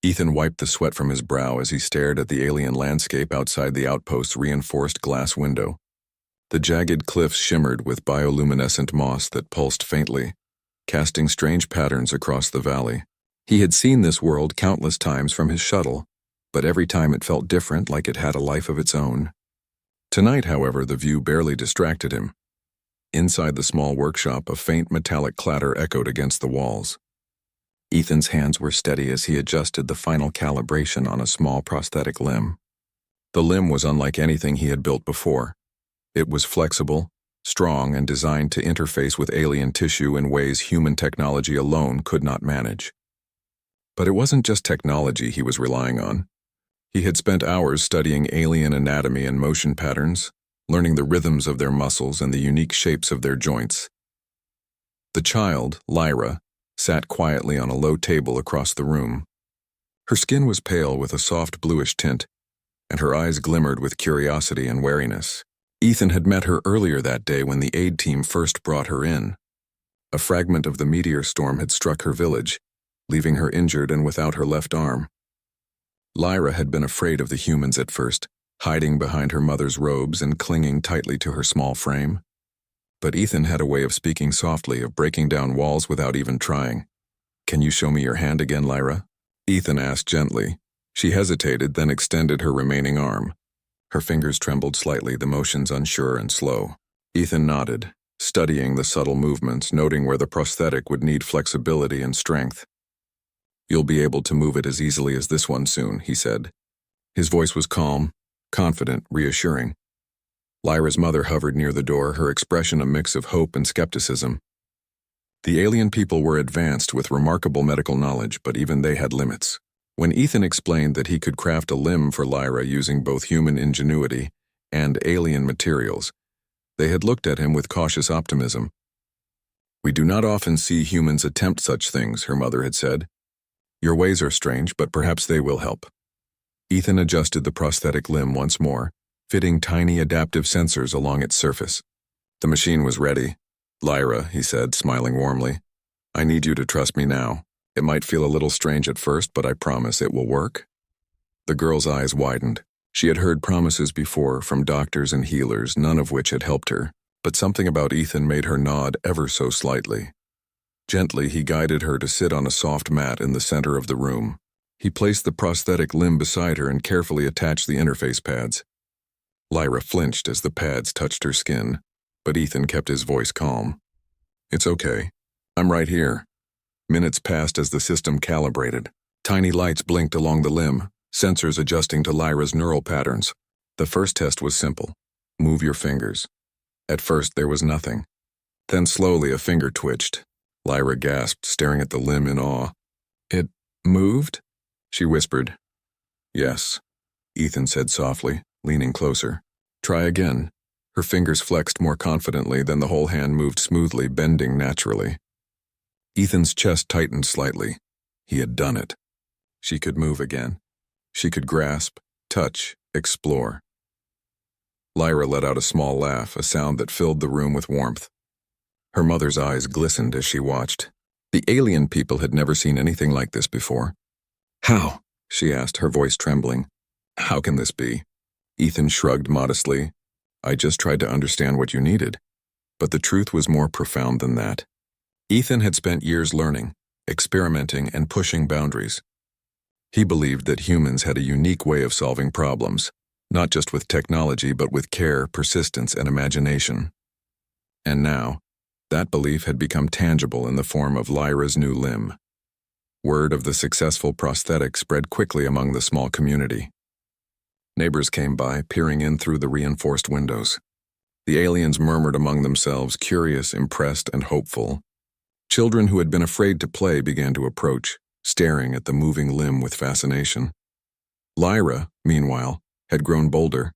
Ethan wiped the sweat from his brow as he stared at the alien landscape outside the outpost's reinforced glass window. The jagged cliffs shimmered with bioluminescent moss that pulsed faintly, casting strange patterns across the valley. He had seen this world countless times from his shuttle, but every time it felt different, like it had a life of its own. Tonight, however, the view barely distracted him. Inside the small workshop, a faint metallic clatter echoed against the walls. Ethan's hands were steady as he adjusted the final calibration on a small prosthetic limb. The limb was unlike anything he had built before. It was flexible, strong, and designed to interface with alien tissue in ways human technology alone could not manage. But it wasn't just technology he was relying on. He had spent hours studying alien anatomy and motion patterns, learning the rhythms of their muscles and the unique shapes of their joints. The child, Lyra, sat quietly on a low table across the room. Her skin was pale with a soft bluish tint, and her eyes glimmered with curiosity and wariness. Ethan had met her earlier that day when the aid team first brought her in. A fragment of the meteor storm had struck her village, leaving her injured and without her left arm. Lyra had been afraid of the humans at first, hiding behind her mother's robes and clinging tightly to her small frame. But Ethan had a way of speaking softly, of breaking down walls without even trying. "Can you show me your hand again, Lyra?" Ethan asked gently. She hesitated, then extended her remaining arm. Her fingers trembled slightly, the motions unsure and slow. Ethan nodded, studying the subtle movements, noting where the prosthetic would need flexibility and strength. "You'll be able to move it as easily as this one soon," he said. His voice was calm, confident, reassuring. Lyra's mother hovered near the door, her expression a mix of hope and skepticism. The alien people were advanced with remarkable medical knowledge, but even they had limits. When Ethan explained that he could craft a limb for Lyra using both human ingenuity and alien materials, they had looked at him with cautious optimism. "We do not often see humans attempt such things," her mother had said. "Your ways are strange, but perhaps they will help." Ethan adjusted the prosthetic limb once more, fitting tiny adaptive sensors along its surface. The machine was ready. "Lyra," he said, smiling warmly, "I need you to trust me now. It might feel a little strange at first, but I promise it will work." The girl's eyes widened. She had heard promises before from doctors and healers, none of which had helped her, but something about Ethan made her nod ever so slightly. Gently, he guided her to sit on a soft mat in the center of the room. He placed the prosthetic limb beside her and carefully attached the interface pads. Lyra flinched as the pads touched her skin, but Ethan kept his voice calm. "It's okay. I'm right here." Minutes passed as the system calibrated. Tiny lights blinked along the limb, sensors adjusting to Lyra's neural patterns. The first test was simple. Move your fingers. At first, there was nothing. Then slowly a finger twitched. Lyra gasped, staring at the limb in awe. "It moved?" she whispered. "Yes," Ethan said softly, leaning closer. "Try again." Her fingers flexed more confidently, then the whole hand moved smoothly, bending naturally. Ethan's chest tightened slightly. He had done it. She could move again. She could grasp, touch, explore. Lyra let out a small laugh, a sound that filled the room with warmth. Her mother's eyes glistened as she watched. The alien people had never seen anything like this before. "How?" she asked, her voice trembling. "How can this be?" Ethan shrugged modestly. "I just tried to understand what you needed." But the truth was more profound than that. Ethan had spent years learning, experimenting, and pushing boundaries. He believed that humans had a unique way of solving problems, not just with technology but with care, persistence, and imagination. And now, that belief had become tangible in the form of Lyra's new limb. Word of the successful prosthetic spread quickly among the small community. Neighbors came by, peering in through the reinforced windows. The aliens murmured among themselves, curious, impressed, and hopeful. Children who had been afraid to play began to approach, staring at the moving limb with fascination. Lyra, meanwhile, had grown bolder.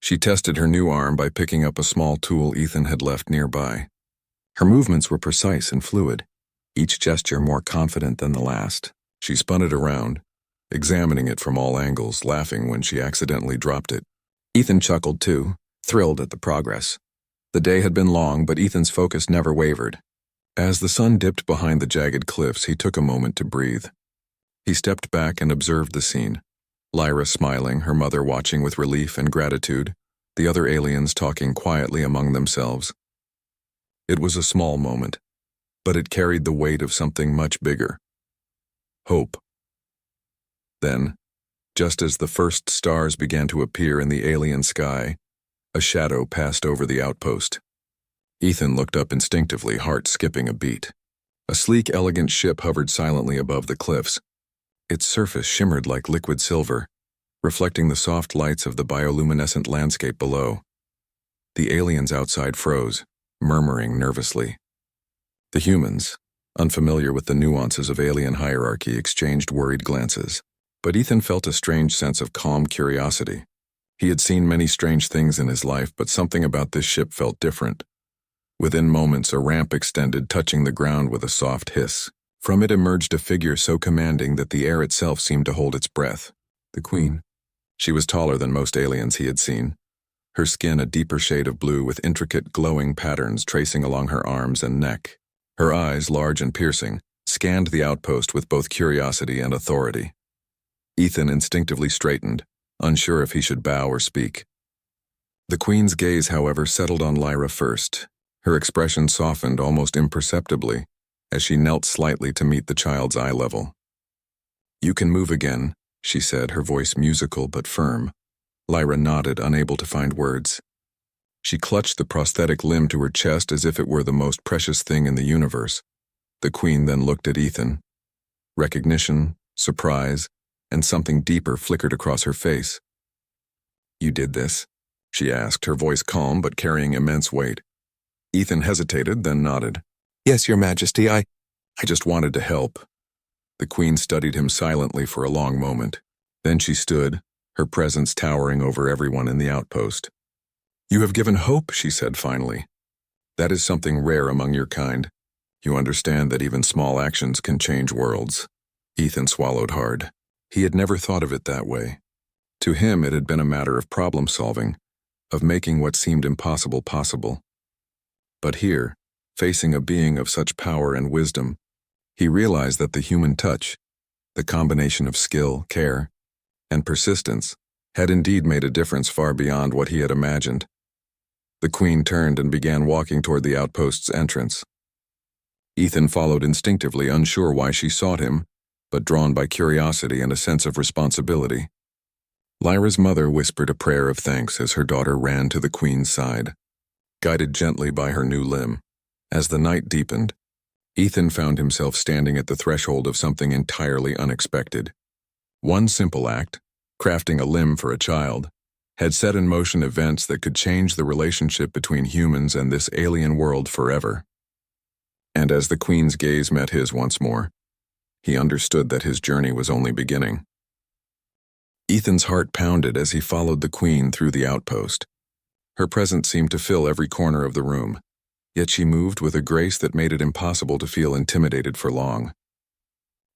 She tested her new arm by picking up a small tool Ethan had left nearby. Her movements were precise and fluid, each gesture more confident than the last. She spun it around, examining it from all angles, laughing when she accidentally dropped it. Ethan chuckled too, thrilled at the progress. The day had been long, but Ethan's focus never wavered. As the sun dipped behind the jagged cliffs, he took a moment to breathe. He stepped back and observed the scene. Lyra smiling, her mother watching with relief and gratitude, the other aliens talking quietly among themselves. It was a small moment, but it carried the weight of something much bigger. Hope. Then, just as the first stars began to appear in the alien sky, a shadow passed over the outpost. Ethan looked up instinctively, heart skipping a beat. A sleek, elegant ship hovered silently above the cliffs. Its surface shimmered like liquid silver, reflecting the soft lights of the bioluminescent landscape below. The aliens outside froze, murmuring nervously. The humans, unfamiliar with the nuances of alien hierarchy, exchanged worried glances. But Ethan felt a strange sense of calm curiosity. He had seen many strange things in his life, but something about this ship felt different. Within moments, a ramp extended, touching the ground with a soft hiss. From it emerged a figure so commanding that the air itself seemed to hold its breath. The Queen. She was taller than most aliens he had seen. Her skin a deeper shade of blue with intricate glowing patterns tracing along her arms and neck. Her eyes, large and piercing, scanned the outpost with both curiosity and authority. Ethan instinctively straightened, unsure if he should bow or speak. The Queen's gaze, however, settled on Lyra first. Her expression softened almost imperceptibly as she knelt slightly to meet the child's eye level. "You can move again," she said, her voice musical but firm. Lyra nodded, unable to find words. She clutched the prosthetic limb to her chest as if it were the most precious thing in the universe. The Queen then looked at Ethan. Recognition, surprise, and something deeper flickered across her face. "You did this?" she asked, her voice calm but carrying immense weight. Ethan hesitated, then nodded. "Yes, Your Majesty, I just wanted to help." The Queen studied him silently for a long moment. Then she stood, her presence towering over everyone in the outpost. "You have given hope," she said finally. "That is something rare among your kind. You understand that even small actions can change worlds." Ethan swallowed hard. He had never thought of it that way. To him, it had been a matter of problem solving, of making what seemed impossible possible. But here, facing a being of such power and wisdom, he realized that the human touch, the combination of skill, care, and persistence, had indeed made a difference far beyond what he had imagined. The Queen turned and began walking toward the outpost's entrance. Ethan followed instinctively, unsure why she sought him, but drawn by curiosity and a sense of responsibility. Lyra's mother whispered a prayer of thanks as her daughter ran to the Queen's side, guided gently by her new limb. As the night deepened, Ethan found himself standing at the threshold of something entirely unexpected. One simple act, crafting a limb for a child, had set in motion events that could change the relationship between humans and this alien world forever. And as the Queen's gaze met his once more, he understood that his journey was only beginning. Ethan's heart pounded as he followed the Queen through the outpost. Her presence seemed to fill every corner of the room, yet she moved with a grace that made it impossible to feel intimidated for long.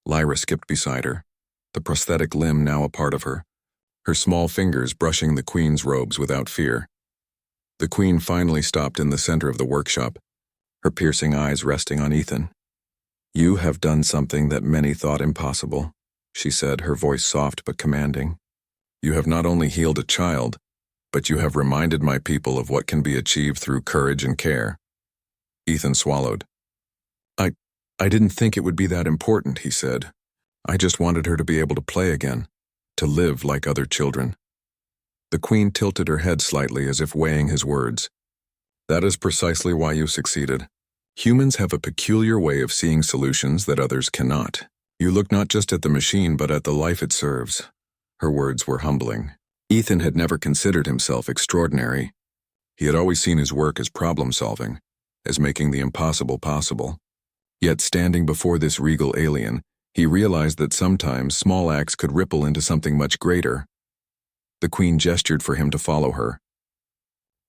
Lyra skipped beside her, the prosthetic limb now a part of her, her small fingers brushing the Queen's robes without fear. The Queen finally stopped in the center of the workshop, her piercing eyes resting on Ethan. "You have done something that many thought impossible," she said, her voice soft but commanding. "You have not only healed a child, but you have reminded my people of what can be achieved through courage and care." Ethan swallowed. I didn't think it would be that important," he said. "I just wanted her to be able to play again, to live like other children." The Queen tilted her head slightly as if weighing his words. "That is precisely why you succeeded. Humans have a peculiar way of seeing solutions that others cannot. You look not just at the machine but at the life it serves." Her words were humbling. Ethan had never considered himself extraordinary. He had always seen his work as problem-solving, as making the impossible possible. Yet standing before this regal alien, he realized that sometimes small acts could ripple into something much greater. The Queen gestured for him to follow her.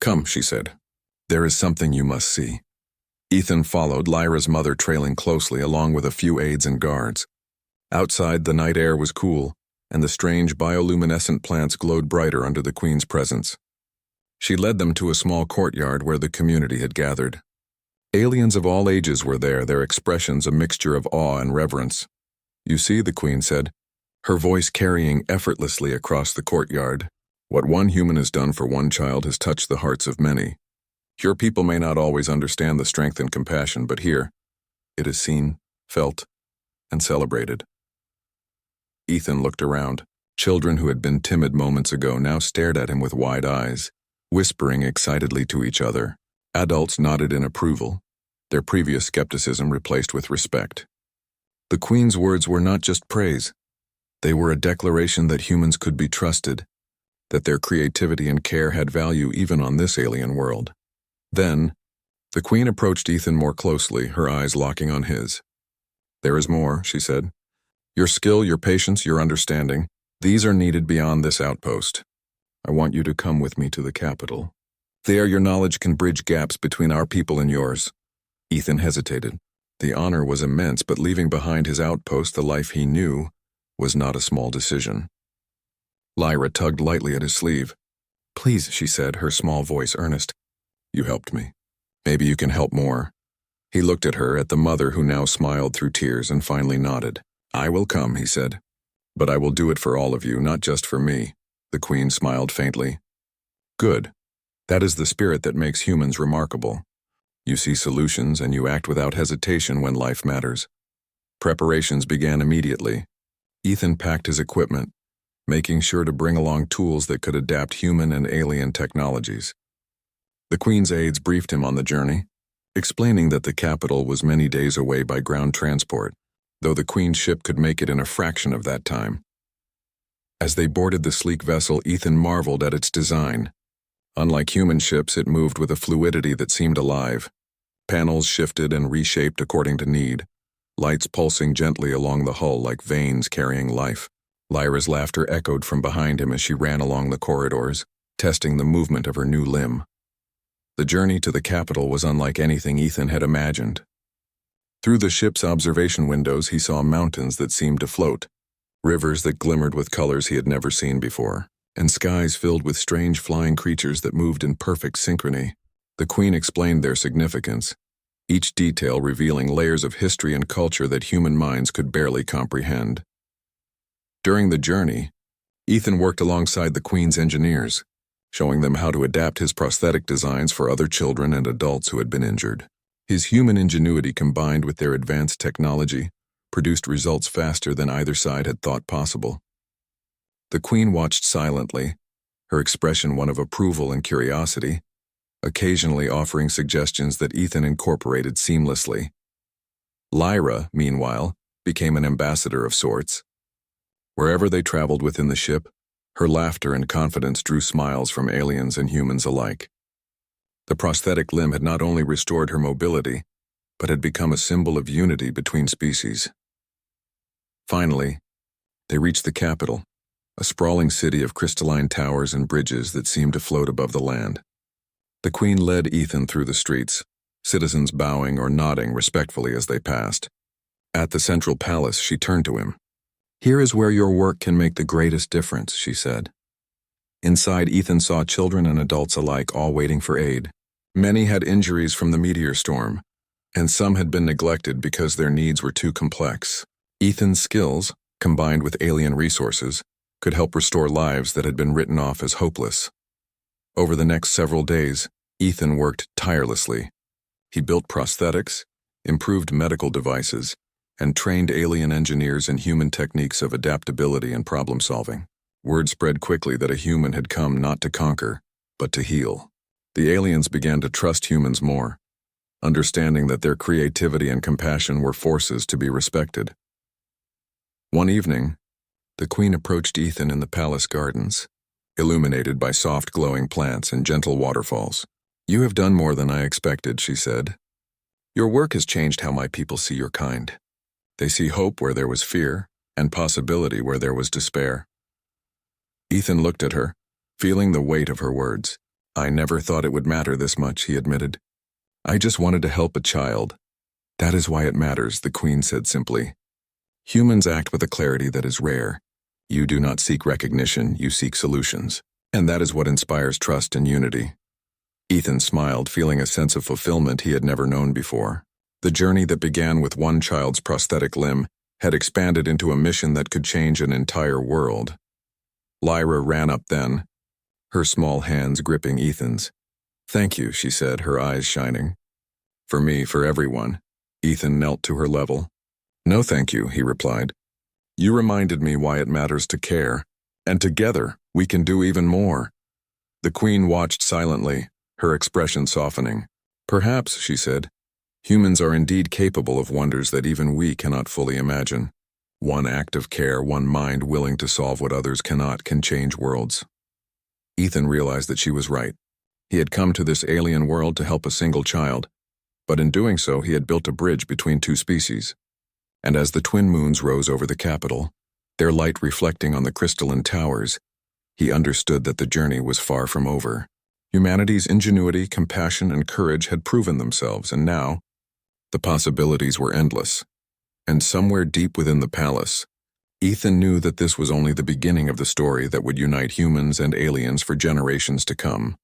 "Come," she said. "There is something you must see." Ethan followed, Lyra's mother trailing closely along with a few aides and guards. Outside, the night air was cool, and the strange bioluminescent plants glowed brighter under the Queen's presence. She led them to a small courtyard where the community had gathered. Aliens of all ages were there, their expressions a mixture of awe and reverence. You see, the Queen said, her voice carrying effortlessly across the courtyard. What one human has done for one child has touched the hearts of many. Your people may not always understand the strength and compassion, but here, it is seen, felt, and celebrated. Ethan looked around. Children who had been timid moments ago now stared at him with wide eyes, whispering excitedly to each other. Adults nodded in approval, their previous skepticism replaced with respect. The Queen's words were not just praise. They were a declaration that humans could be trusted, that their creativity and care had value even on this alien world. Then, the Queen approached Ethan more closely, her eyes locking on his. There is more, she said. Your skill, your patience, your understanding, these are needed beyond this outpost. I want you to come with me to the capital. There your knowledge can bridge gaps between our people and yours. Ethan hesitated. The honor was immense, but leaving behind his outpost the life he knew was not a small decision. Lyra tugged lightly at his sleeve. Please, she said, her small voice earnest. You helped me. Maybe you can help more. He looked at her, at the mother who now smiled through tears and finally nodded. I will come, he said. But I will do it for all of you, not just for me. The Queen smiled faintly. Good. That is the spirit that makes humans remarkable. You see solutions and you act without hesitation when life matters. Preparations began immediately. Ethan packed his equipment, making sure to bring along tools that could adapt human and alien technologies. The Queen's aides briefed him on the journey, explaining that the capital was many days away by ground transport, though the Queen's ship could make it in a fraction of that time. As they boarded the sleek vessel, Ethan marveled at its design. Unlike human ships, it moved with a fluidity that seemed alive. Panels shifted and reshaped according to need, lights pulsing gently along the hull like veins carrying life. Lyra's laughter echoed from behind him as she ran along the corridors, testing the movement of her new limb. The journey to the capital was unlike anything Ethan had imagined. Through the ship's observation windows, he saw mountains that seemed to float, rivers that glimmered with colors he had never seen before, and skies filled with strange flying creatures that moved in perfect synchrony. The Queen explained their significance, each detail revealing layers of history and culture that human minds could barely comprehend. During the journey, Ethan worked alongside the Queen's engineers, showing them how to adapt his prosthetic designs for other children and adults who had been injured. His human ingenuity combined with their advanced technology produced results faster than either side had thought possible. The Queen watched silently, her expression one of approval and curiosity, occasionally offering suggestions that Ethan incorporated seamlessly. Lyra, meanwhile, became an ambassador of sorts. Wherever they traveled within the ship, her laughter and confidence drew smiles from aliens and humans alike. The prosthetic limb had not only restored her mobility, but had become a symbol of unity between species. Finally, they reached the capital, a sprawling city of crystalline towers and bridges that seemed to float above the land. The Queen led Ethan through the streets, citizens bowing or nodding respectfully as they passed. At the central palace, she turned to him. Here is where your work can make the greatest difference, she said. Inside, Ethan saw children and adults alike all waiting for aid. Many had injuries from the meteor storm, and some had been neglected because their needs were too complex. Ethan's skills, combined with alien resources, could help restore lives that had been written off as hopeless. Over the next several days, Ethan worked tirelessly. He built prosthetics, improved medical devices, and trained alien engineers in human techniques of adaptability and problem-solving. Word spread quickly that a human had come not to conquer, but to heal. The aliens began to trust humans more, understanding that their creativity and compassion were forces to be respected. One evening, the Queen approached Ethan in the palace gardens, illuminated by soft glowing plants and gentle waterfalls. You have done more than I expected, she said. Your work has changed how my people see your kind. They see hope where there was fear, and possibility where there was despair. Ethan looked at her, feeling the weight of her words. I never thought it would matter this much, he admitted. I just wanted to help a child. That is why it matters, the Queen said simply. Humans act with a clarity that is rare. You do not seek recognition, you seek solutions. And that is what inspires trust and unity. Ethan smiled, feeling a sense of fulfillment he had never known before. The journey that began with one child's prosthetic limb had expanded into a mission that could change an entire world. Lyra ran up then, her small hands gripping Ethan's. "Thank you," she said, her eyes shining. "For me, for everyone." Ethan knelt to her level. "No thank you," he replied. "You reminded me why it matters to care, and together we can do even more." The Queen watched silently, her expression softening. "Perhaps," she said, "humans are indeed capable of wonders that even we cannot fully imagine. One act of care, one mind willing to solve what others cannot, can change worlds." Ethan realized that she was right. He had come to this alien world to help a single child, but in doing so he had built a bridge between two species. And as the twin moons rose over the capital, their light reflecting on the crystalline towers, he understood that the journey was far from over. Humanity's ingenuity, compassion, and courage had proven themselves, and now, the possibilities were endless. And somewhere deep within the palace, Ethan knew that this was only the beginning of the story that would unite humans and aliens for generations to come.